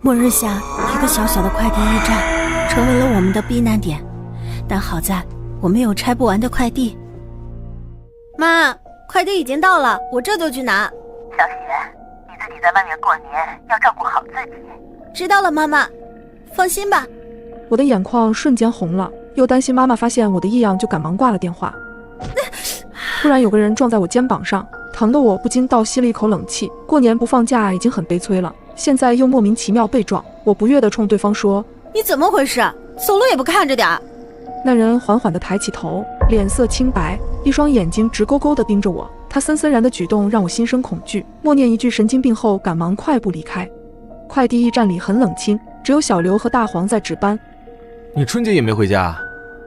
末日下，一个小小的快递驿站成为了我们的避难点，但好在我们有拆不完的快递。妈，快递已经到了，我这就去拿。小雪，你自己在外面过年要照顾好自己。知道了，妈妈，放心吧。我的眼眶瞬间红了，又担心妈妈发现我的异样，就赶忙挂了电话。突然有个人撞在我肩膀上，疼得我不禁倒吸了一口冷气。过年不放假已经很悲催了，现在又莫名其妙被撞，我不悦地冲对方说：你怎么回事？走路也不看着点。那人缓缓地抬起头，脸色清白，一双眼睛直勾勾地盯着我。他森森然的举动让我心生恐惧，默念一句神经病后赶忙快步离开。快递驿站里很冷清，只有小刘和大黄在值班。你春节也没回家？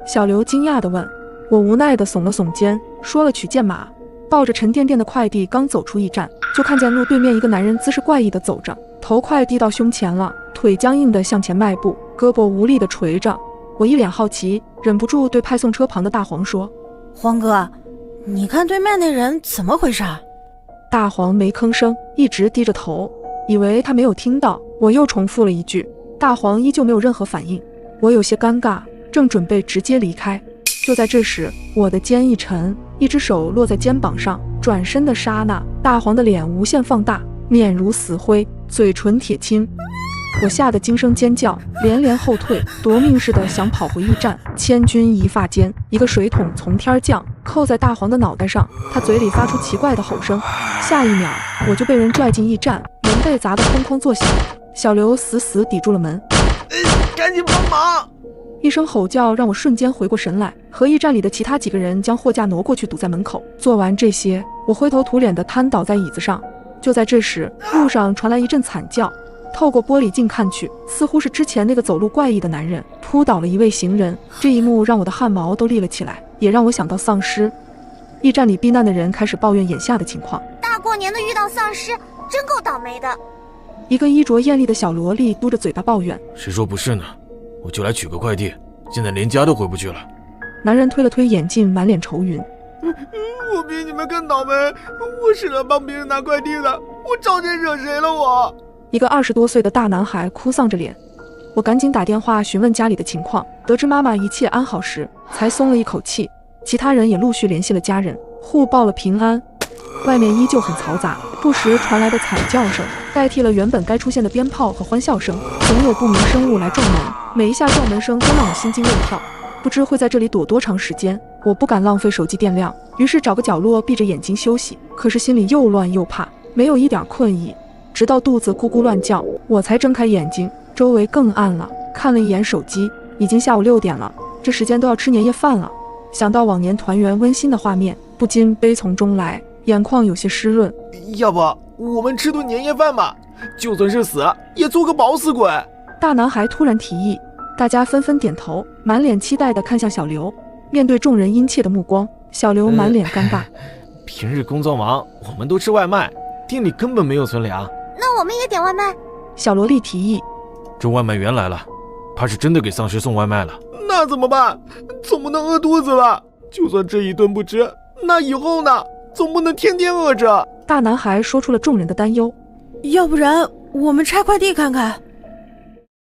小刘惊讶地问。我无奈地耸了耸肩，说了取件码，抱着沉甸甸的快递刚走出驿站，就看见路对面一个男人姿势怪异地走着，头快递到胸前了，腿僵硬地向前迈步，胳膊无力地垂着。我一脸好奇，忍不住对派送车旁的大黄说：黄哥，你看对面那人怎么回事？大黄没吭声，一直低着头，以为他没有听到，我又重复了一句。大黄依旧没有任何反应，我有些尴尬，正准备直接离开。就在这时，我的肩一沉，一只手落在肩膀上，转身的刹那，大黄的脸无限放大，面如死灰，嘴唇铁青。我吓得惊声尖叫，连连后退，夺命似的想跑回驿站。千钧一发间，一个水桶从天降，扣在大黄的脑袋上，他嘴里发出奇怪的吼声。下一秒，我就被人拽进驿站，门被砸得哐哐作响。小刘死死抵住了门，赶紧帮忙！一声吼叫让我瞬间回过神来，和驿站里的其他几个人将货架挪过去堵在门口。做完这些，我灰头土脸地瘫倒在椅子上。就在这时，路上传来一阵惨叫，透过玻璃镜看去，似乎是之前那个走路怪异的男人扑倒了一位行人。这一幕让我的汗毛都立了起来，也让我想到丧尸。驿站里避难的人开始抱怨眼下的情况：大过年的遇到丧尸，真够倒霉的。一个衣着艳丽的小萝莉嘟着嘴巴抱怨：谁说不是呢？我就来取个快递，现在连家都回不去了。男人推了推眼镜，满脸愁云：我比你们更倒霉，我是来帮别人拿快递的，我招谁惹谁了我？一个20多岁的大男孩哭丧着脸。我赶紧打电话询问家里的情况，得知妈妈一切安好时，才松了一口气。其他人也陆续联系了家人，互报了平安。外面依旧很嘈杂，不时传来的惨叫声代替了原本该出现的鞭炮和欢笑声，总有不明生物来撞门，每一下撞门声都让我心惊肉跳，不知会在这里躲多长时间。我不敢浪费手机电量，于是找个角落闭着眼睛休息，可是心里又乱又怕，没有一点困意，直到肚子咕咕乱叫，我才睁开眼睛，周围更暗了。看了一眼手机，已经下午6点了，这时间都要吃年夜饭了。想到往年团圆温馨的画面，不禁悲从中来，眼眶有些湿润。要不我们吃顿年夜饭吧，就算是死也做个饱死鬼。大男孩突然提议，大家纷纷点头，满脸期待地看向小刘。面对众人殷切的目光，小刘满脸尴尬。平日工作忙，我们都吃外卖，店里根本没有存粮。那我们也点外卖。小萝莉提议。这外卖员来了，怕是真的给丧尸送外卖了。那怎么办？总不能饿肚子吧？就算这一顿不吃，那以后呢？总不能天天饿着。大男孩说出了众人的担忧。要不然我们拆快递看看。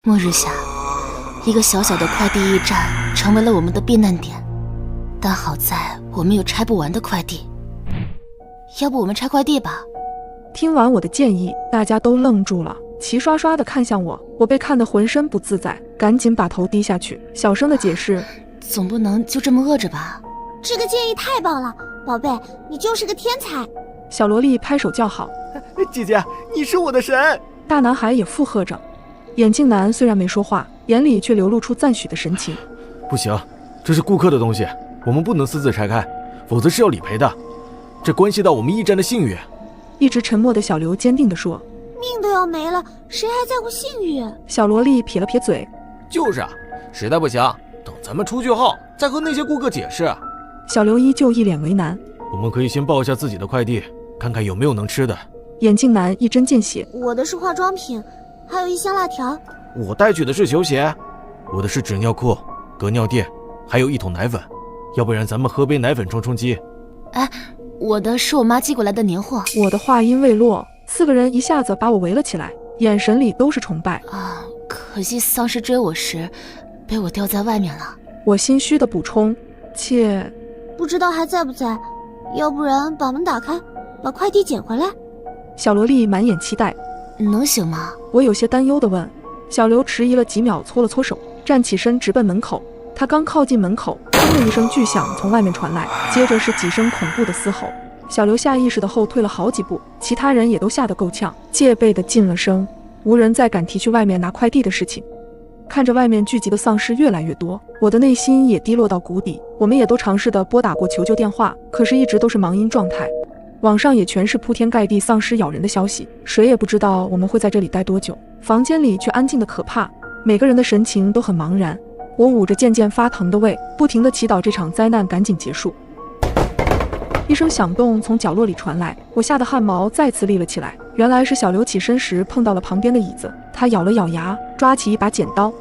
末日下，一个小小的快递驿站成为了我们的避难点，但好在我们有拆不完的快递。要不我们拆快递吧？听完我的建议，大家都愣住了，齐刷刷地看向我。我被看得浑身不自在，赶紧把头低下去，小声地解释：总不能就这么饿着吧？这个建议太棒了，宝贝，你就是个天才。小萝莉拍手叫好：姐姐，你是我的神！大男孩也附和着。眼镜男虽然没说话，眼里却流露出赞许的神情。不行，这是顾客的东西，我们不能私自拆开，否则是要理赔的，这关系到我们驿站的信誉。一直沉默的小刘坚定地说：命都要没了，谁还在乎信誉？小萝莉撇了撇嘴：就是啊，实在不行，等咱们出去后再和那些顾客解释。小刘依旧一脸为难。我们可以先报一下自己的快递，看看有没有能吃的。眼镜男一针见血：我的是化妆品，还有一箱辣条。我带去的是球鞋，我的是纸尿裤、隔尿垫，还有1桶奶粉。要不然咱们喝杯奶粉充充饥。哎，我的是我妈寄过来的年货。我的话音未落，4个人一下子把我围了起来，眼神里都是崇拜。啊，可惜丧尸追我时被我吊在外面了。我心虚的补充，切，不知道还在不在，要不然把门打开，把快递捡回来。小萝莉满眼期待。能行吗？我有些担忧地问。小刘迟疑了几秒，搓了搓手，站起身直奔门口。他刚靠近门口，砰的一声巨响从外面传来，接着是几声恐怖的嘶吼。小刘下意识地后退了好几步，其他人也都吓得够呛，戒备地噤了声，无人再敢提去外面拿快递的事情。看着外面聚集的丧尸越来越多，我的内心也低落到谷底。我们也都尝试地拨打过求救电话，可是一直都是忙音状态。网上也全是铺天盖地丧尸咬人的消息，谁也不知道我们会在这里待多久。房间里却安静得可怕，每个人的神情都很茫然。我捂着渐渐发疼的胃，不停地祈祷这场灾难赶紧结束。一声响动从角落里传来，我吓得汗毛再次立了起来。原来是小刘起身时碰到了旁边的椅子，他咬了咬牙，抓起一把剪刀。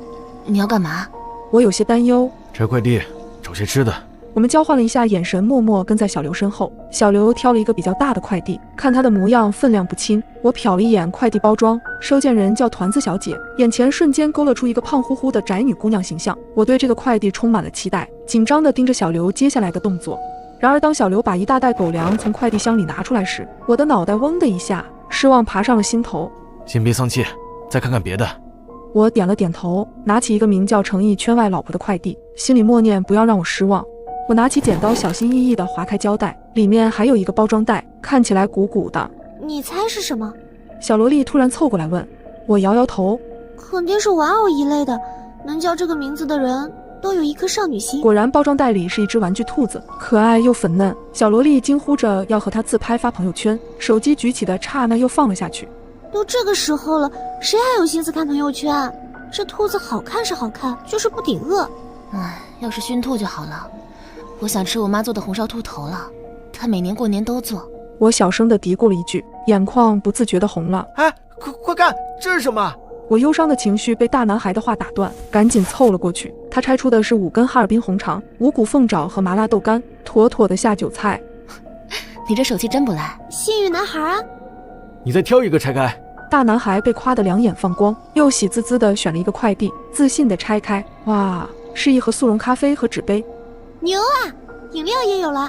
你要干嘛？我有些担忧。拆快递，找些吃的。我们交换了一下眼神，默默跟在小刘身后。小刘挑了一个比较大的快递，看他的模样分量不轻。我瞟了一眼快递包装，收件人叫团子小姐，眼前瞬间勾勒出一个胖乎乎的宅女姑娘形象。我对这个快递充满了期待，紧张地盯着小刘接下来的动作。然而当小刘把一大袋狗粮从快递箱里拿出来时，我的脑袋嗡的一下，失望爬上了心头。先别丧气，再看看别的。我点了点头，拿起一个名叫诚意圈外老婆的快递，心里默念不要让我失望。我拿起剪刀，小心翼翼地划开胶带，里面还有一个包装袋，看起来鼓鼓的。你猜是什么？小萝莉突然凑过来问。我摇摇头，肯定是玩偶一类的，能叫这个名字的人都有一颗少女心。果然，包装袋里是一只玩具兔子，可爱又粉嫩。小萝莉惊呼着要和它自拍发朋友圈，手机举起的刹那又放了下去。都这个时候了，谁还有心思看朋友圈？这兔子好看是好看，就是不顶饿。唉，要是熏兔就好了。我想吃我妈做的红烧兔头了，她每年过年都做。我小声地嘀咕了一句，眼眶不自觉地红了。哎，快看，这是什么？我忧伤的情绪被大男孩的话打断，赶紧凑了过去。他拆出的是5根哈尔滨红肠、五谷凤爪和麻辣豆干，妥妥的下酒菜。你这手气真不赖，幸运男孩啊！你再挑一个拆开。大男孩被夸得两眼放光，又喜滋滋地选了一个快递，自信地拆开。哇，是一盒速溶咖啡和纸杯。牛啊！饮料也有了，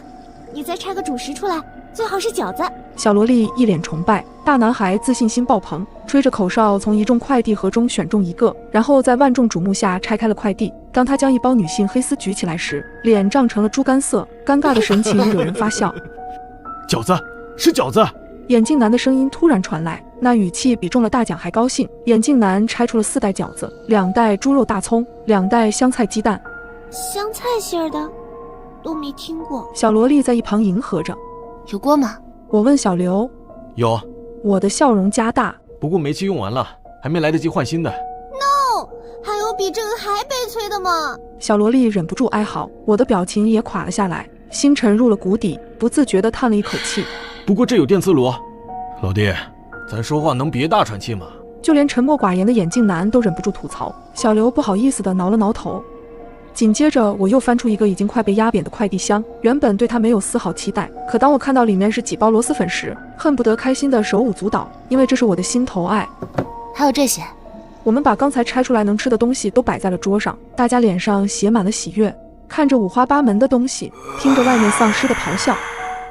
你再拆个主食出来，最好是饺子。小萝莉一脸崇拜，大男孩自信心爆棚，吹着口哨从一众快递盒中选中一个，然后在万众瞩目下拆开了快递。当他将一包女性黑丝举起来时，脸涨成了猪肝色，尴尬的神情惹人发笑。饺子，是饺子！眼镜男的声音突然传来，那语气比中了大奖还高兴。眼镜男拆出了4袋饺子，2袋猪肉大葱，2袋香菜鸡蛋。香菜馅儿的都没听过。小萝莉在一旁迎合着。有锅吗？我问小刘。有。我的笑容加大。不过煤气用完了，还没来得及换新的。No， 还有比这个还悲催的吗？小萝莉忍不住哀嚎，我的表情也垮了下来，心沉入了谷底，不自觉地叹了一口气。不过这有电磁炉。老弟，咱说话能别大喘气吗？就连沉默寡言的眼镜男都忍不住吐槽。小刘不好意思地挠了挠头。紧接着我又翻出一个已经快被压扁的快递箱，原本对它没有丝毫期待，可当我看到里面是几包螺蛳粉时，恨不得开心的手舞足蹈，因为这是我的心头爱。还有这些。我们把刚才拆出来能吃的东西都摆在了桌上，大家脸上写满了喜悦，看着五花八门的东西，听着外面丧尸的咆哮。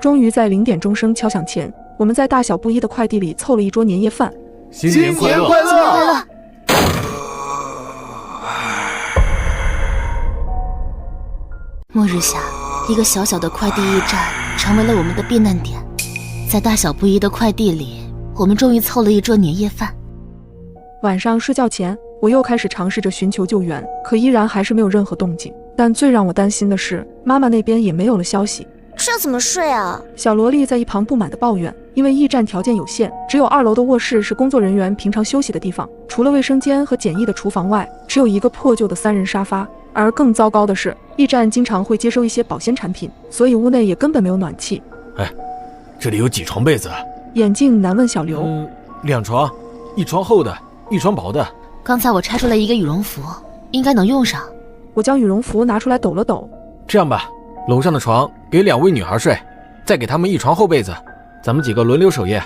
终于在0点钟声敲响前，我们在大小不一的快递里凑了一桌年夜饭。新年快乐！新年快乐！末日下，一个小小的快递驿站成为了我们的避难点。在大小不一的快递里，我们终于凑了一桌年夜饭。晚上睡觉前，我又开始尝试着寻求救援，可依然还是没有任何动静。但最让我担心的是，妈妈那边也没有了消息。这怎么睡啊？小萝莉在一旁不满地抱怨，因为驿站条件有限，只有2楼的卧室是工作人员平常休息的地方，除了卫生间和简易的厨房外，只有一个破旧的3人沙发。而更糟糕的是，驿站经常会接收一些保鲜产品，所以屋内也根本没有暖气。哎，这里有几床被子？眼镜男问小刘。2床，1床厚的，1床薄的。刚才我拆出来一个羽绒服，应该能用上。我将羽绒服拿出来抖了抖。这样吧，楼上的床给2位女孩睡，再给她们1床厚被子，咱们几个轮流守夜，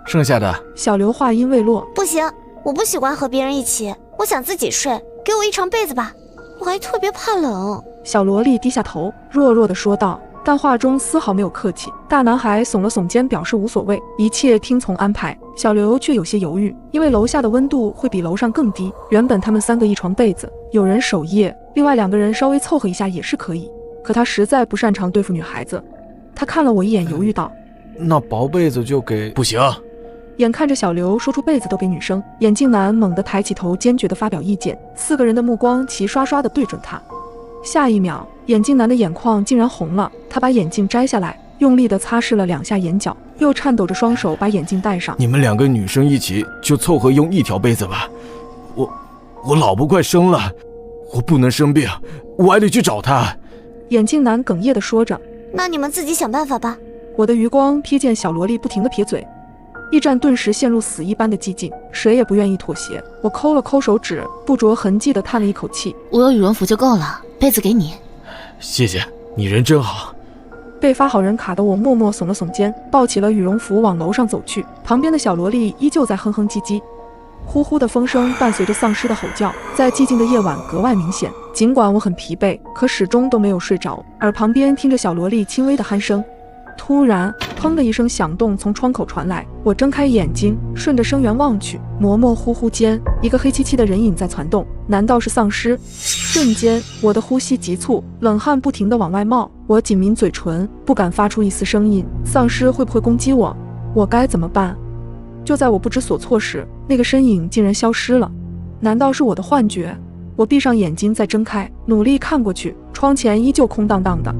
剩下的……小刘话音未落，不行，我不喜欢和别人一起，我想自己睡，给我一床被子吧，我还特别怕冷。小萝莉低下头，弱弱地说道，但话中丝毫没有客气。大男孩耸了耸肩，表示无所谓，一切听从安排。小刘却有些犹豫，因为楼下的温度会比楼上更低。原本他们3个一床被子，有人守夜，另外2个人稍微凑合一下也是可以。可他实在不擅长对付女孩子。他看了我一眼，犹豫道：“那薄被子就给……不行。”眼看着小刘说出被子都给女生，眼镜男猛地抬起头，坚决地发表意见。4个人的目光齐刷刷地对准他。下一秒，眼镜男的眼眶竟然红了，他把眼镜摘下来，用力地擦拭了2下眼角，又颤抖着双手把眼镜戴上。你们2个女生一起就凑合用1条被子吧。我老婆快生了，我不能生病，我还得去找她。眼镜男哽咽地说着。那你们自己想办法吧。我的余光瞥见小萝莉不停地撇嘴，驿站顿时陷入死一般的寂静，谁也不愿意妥协。我抠了抠手指，不着痕迹地叹了一口气。我有羽绒服就够了，被子给你。谢谢，你人真好。被发好人卡的我默默耸了耸肩，抱起了羽绒服往楼上走去。旁边的小萝莉依旧在哼哼唧唧，呼呼的风声伴随着丧尸的吼叫，在寂静的夜晚格外明显。尽管我很疲惫，可始终都没有睡着，耳旁边听着小萝莉轻微的鼾声。突然，砰的一声响动从窗口传来，我睁开眼睛，顺着声源望去，模模糊糊间，一个黑漆漆的人影在攒动，难道是丧尸？瞬间，我的呼吸急促，冷汗不停地往外冒，我紧抿嘴唇，不敢发出一丝声音。丧尸会不会攻击我？我该怎么办？就在我不知所措时，那个身影竟然消失了。难道是我的幻觉？我闭上眼睛再睁开，努力看过去，窗前依旧空荡荡的。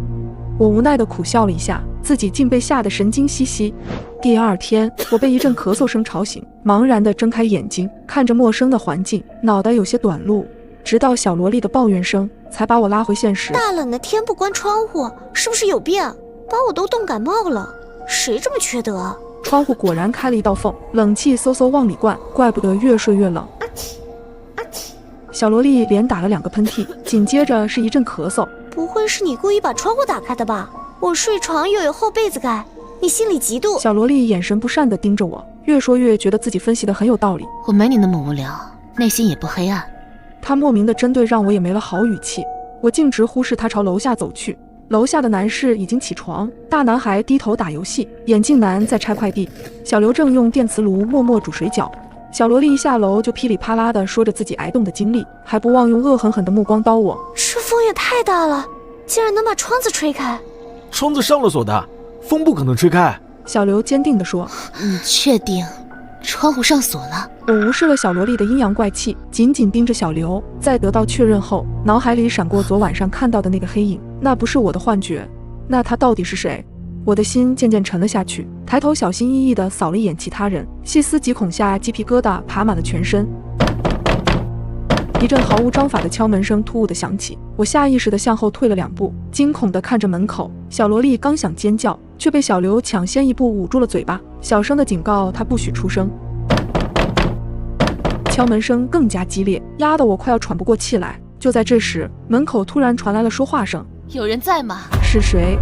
我无奈地苦笑了一下，自己竟被吓得神经兮兮。第2天，我被一阵咳嗽声吵醒，茫然地睁开眼睛，看着陌生的环境，脑袋有些短路。直到小萝莉的抱怨声，才把我拉回现实。大冷的天不关窗户，是不是有病？把我都冻感冒了，谁这么缺德？窗户果然开了一道缝，冷气嗖嗖往里灌，怪不得越睡越冷。小萝莉连打了2个喷嚏，紧接着是一阵咳嗽。不会是你故意把窗户打开的吧？我睡床又有厚被子盖，你心里嫉妒。小萝莉眼神不善地盯着我，越说越觉得自己分析得很有道理。我没你那么无聊，内心也不黑暗。她莫名的针对让我也没了好语气，我径直忽视她朝楼下走去。楼下的男士已经起床，大男孩低头打游戏，眼镜男在拆快递，小刘正用电磁炉默默煮水饺。小萝莉一下楼就噼里啪啦地说着自己挨冻的经历，还不忘用恶狠狠的目光叨我。这风也太大了，竟然能把窗子吹开。窗子上了锁的，风不可能吹开。小刘坚定地说。你确定窗户上锁了？我无视了小萝莉的阴阳怪气，紧紧盯着小刘。在得到确认后，脑海里闪过昨晚上看到的那个黑影，那不是我的幻觉，那他到底是谁？我的心渐渐沉了下去，抬头小心翼翼地扫了一眼其他人，细思极恐下鸡皮疙瘩爬满了全身。一阵毫无章法的敲门声突兀地响起，我下意识地向后退了2步，惊恐地看着门口。小萝莉刚想尖叫，却被小刘抢先一步捂住了嘴巴，小声地警告她不许出声。敲门声更加激烈，压得我快要喘不过气来。就在这时，门口突然传来了说话声：“有人在吗？”是谁？